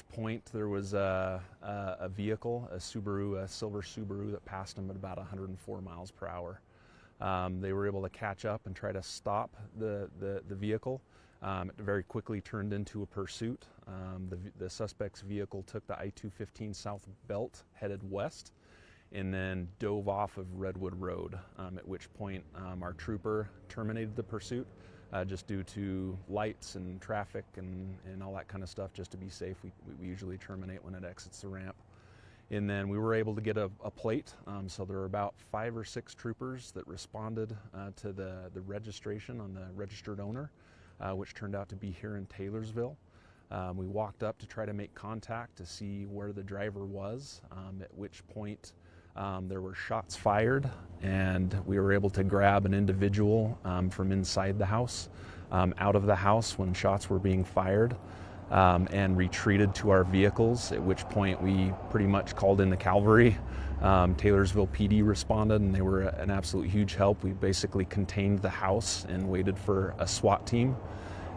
which point there was a vehicle, a Subaru, a silver Subaru, that passed them at about 104 miles per hour. They were able to catch up and try to stop the vehicle. It very quickly turned into a pursuit. The suspect's vehicle took the I-215 South Belt, headed west, and then dove off of Redwood Road, at which point our trooper terminated the pursuit just due to lights and traffic and all that kind of stuff. Just to be safe, we usually terminate when it exits the ramp. And then we were able to get a plate, so there were about 5 or 6 troopers that responded to the registration on the registered owner, which turned out to be here in Taylorsville. We walked up to try to make contact to see where the driver was, at which point there were shots fired, and we were able to grab an individual from inside the house, out of the house when shots were being fired, and retreated to our vehicles, at which point we pretty much called in the cavalry. Taylorsville PD responded, and they were an absolute huge help. We basically contained the house and waited for a SWAT team.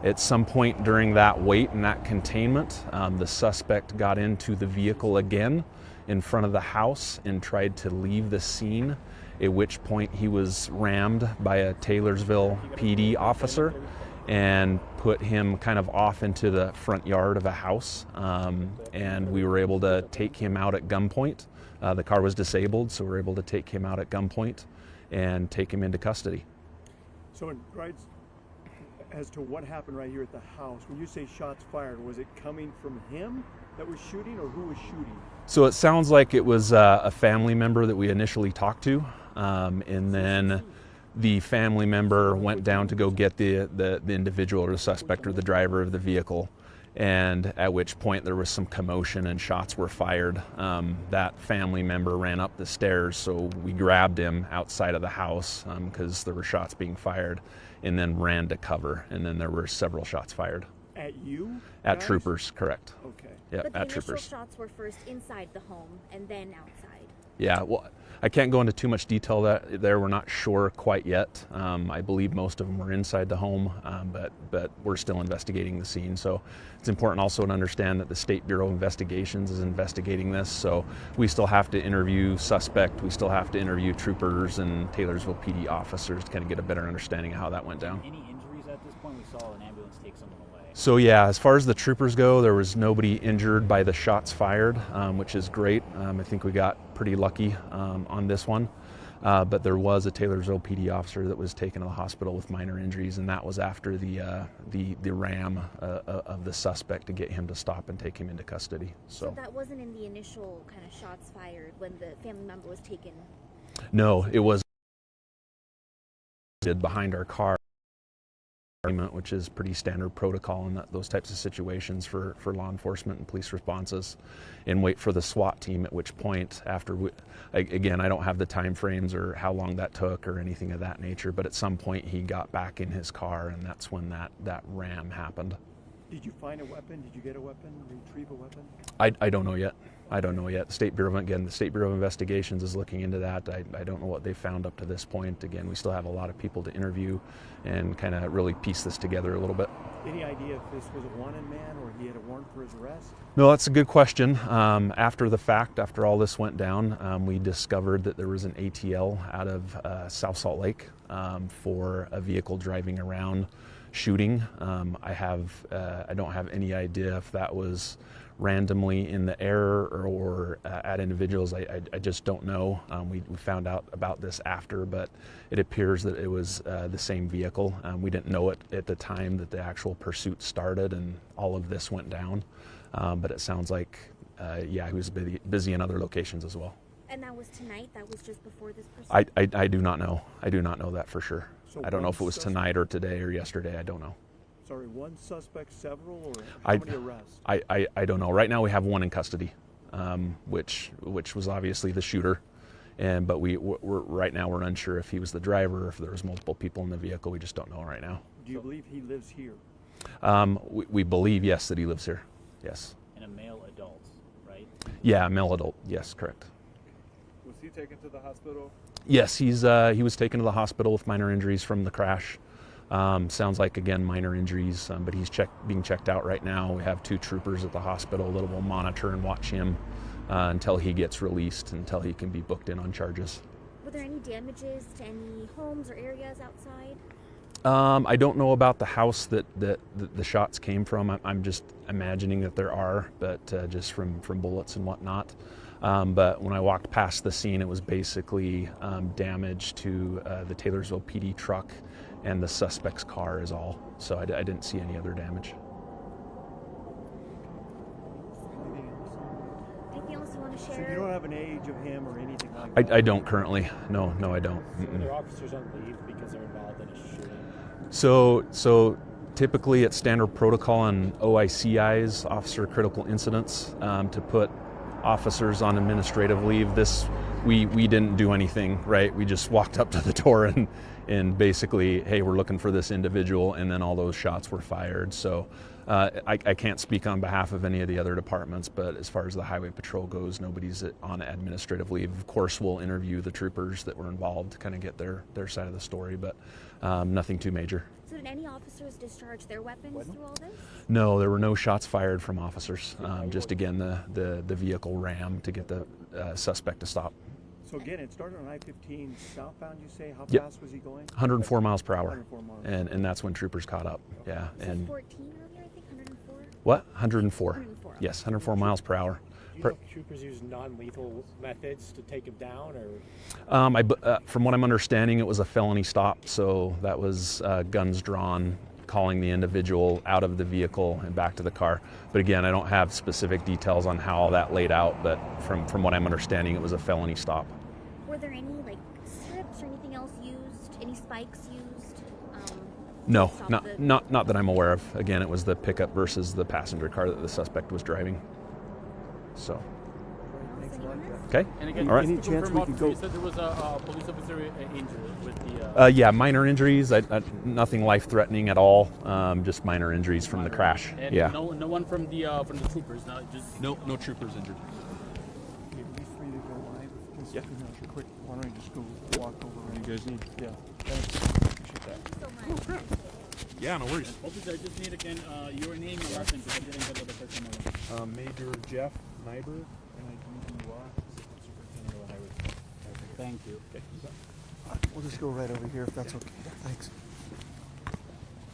At some point during that wait and that containment, the suspect got into the vehicle again in front of the house and tried to leave the scene, at which point he was rammed by a Taylorsville PD officer and put him kind of off into the front yard of a house, and we were able to take him out at gunpoint. The car was disabled, so we were able to take him out at gunpoint and take him into custody. So in regards as to what happened right here at the house, when you say shots fired, was it coming from him that was shooting, or who was shooting? So it sounds like it was a family member that we initially talked to, and then the family member went down to go get the individual or the suspect or the driver of the vehicle, and at which point there was some commotion and shots were fired. That family member ran up the stairs, so we grabbed him outside of the house because there were shots being fired, and then ran to cover, and then there were several shots fired. At you? At guys? troopers, correct. Okay. Yeah, but the at initial troopers. shots were first inside the home and then outside. Yeah, well, I can't go into too much detail there. We're not sure quite yet. I believe most of them were inside the home, but we're still investigating the scene. So it's important also to understand that the State Bureau of Investigations is investigating this. So we still have to interview suspect. We still have to interview troopers and Taylorsville PD officers to kind of get a better understanding of how that went down. Any injuries at this point? We saw an ambulance take someone away. So yeah, as far as the troopers go, there was nobody injured by the shots fired, which is great. I think we got pretty lucky on this one. But there was a Taylorsville PD officer that was taken to the hospital with minor injuries, and that was after the ram of the suspect to get him to stop and take him into custody. So that wasn't in the initial kind of shots fired when the family member was taken? No, it was behind our car, which is pretty standard protocol in those types of situations for law enforcement and police responses, and wait for the SWAT team, at which point after again, I don't have the time frames or how long that took or anything of that nature, but at some point he got back in his car, and that's when that ram happened. Did you find a weapon? Did you get a weapon? Retrieve a weapon? I don't know yet. I don't know yet. The State Bureau of Investigations is looking into that. I don't know what they found up to this point. Again, we still have a lot of people to interview and kind of really piece this together a little bit. Any idea if this was a wanted man or he had a warrant for his arrest? No, that's a good question. After the fact, after all this went down, we discovered that there was an ATL out of South Salt Lake for a vehicle driving around shooting. I don't have any idea if that was randomly in the air or at individuals. I just don't know. We found out about this after, but it appears that it was the same vehicle. We didn't know it at the time that the actual pursuit started and all of this went down, but it sounds like he was busy in other locations as well. And that was tonight? That was just before this pursuit? I do not know. I do not know that for sure. So I don't know if it was tonight or today or yesterday. I don't know. Sorry, one suspect, several, or how many arrests? I don't know. Right now we have one in custody, which was obviously the shooter, but we're right now we're unsure if he was the driver or if there was multiple people in the vehicle. We just don't know right now. Do you believe he lives here? We believe, yes, that he lives here. Yes. And a male adult, right? Yeah, male adult. Yes, correct. Was he taken to the hospital? Yes, he was taken to the hospital with minor injuries from the crash. Sounds like, again, minor injuries, but he's being checked out right now. We have 2 troopers at the hospital that will monitor and watch him until he gets released, until he can be booked in on charges. Were there any damages to any homes or areas outside? I don't know about the house that the shots came from. I'm just imagining that there are, but just from bullets and whatnot. But when I walked past the scene, it was basically damage to the Taylorsville PD truck and the suspect's car is all. So I didn't see any other damage. Anything else you want to So share? you don't have an age of him or anything like that? I don't currently. No, I don't. Were there officers on leave because they're involved in a shooting? So typically it's standard protocol on OICIs, Officer Critical Incidents, to put officers on administrative leave. We didn't do anything, right? We just walked up to the door and basically, hey, we're looking for this individual, and then all those shots were fired. So I can't speak on behalf of any of the other departments, but as far as the highway patrol goes, nobody's on administrative leave. Of course, we'll interview the troopers that were involved to kind of get their side of the story, but nothing too major. So did any officers discharge their weapons through all this? No, there were no shots fired from officers. Just again, the vehicle rammed to get the suspect to stop. So again, it started on I-15 southbound, you say? How Yep. fast was he going? 104 miles per hour. 104 miles. And that's when troopers caught up. Yeah. You said And 14 earlier, I think, 104? what? 104. 104. Yes, 104 miles per hour. Do you know if troopers use non-lethal methods to take him down, or? From what I'm understanding, it was a felony stop, so that was guns drawn, calling the individual out of the vehicle and back to the car. But again, I don't have specific details on how all that laid out, but from what I'm understanding, it was a felony stop. Were there any like strips or anything else used? Any spikes used? No, to stop the- not that I'm aware of. Again, it was the pickup versus the passenger car that the suspect was driving. So, Thanks a lot, Jeff. okay. And again, All right. Any just to chance confirm, we could officer, go- you said there was a police officer injured with the. Yeah, minor injuries. Nothing life-threatening at all. Just minor injuries from the crash. And Yeah. no one from the troopers. Not just. No troopers injured. Okay, are we free to go live? Just, Yeah. Quick, why don't you just go walk over? You guys need? Yeah. Appreciate that. So much. Yeah, no worries. Officer, I just need again your name and last name because I didn't get the first name. Major Jeff Nyber, NIBER, Assistant Superintendent of the Highway. Thank you. We'll just go right over here if that's okay. Thanks.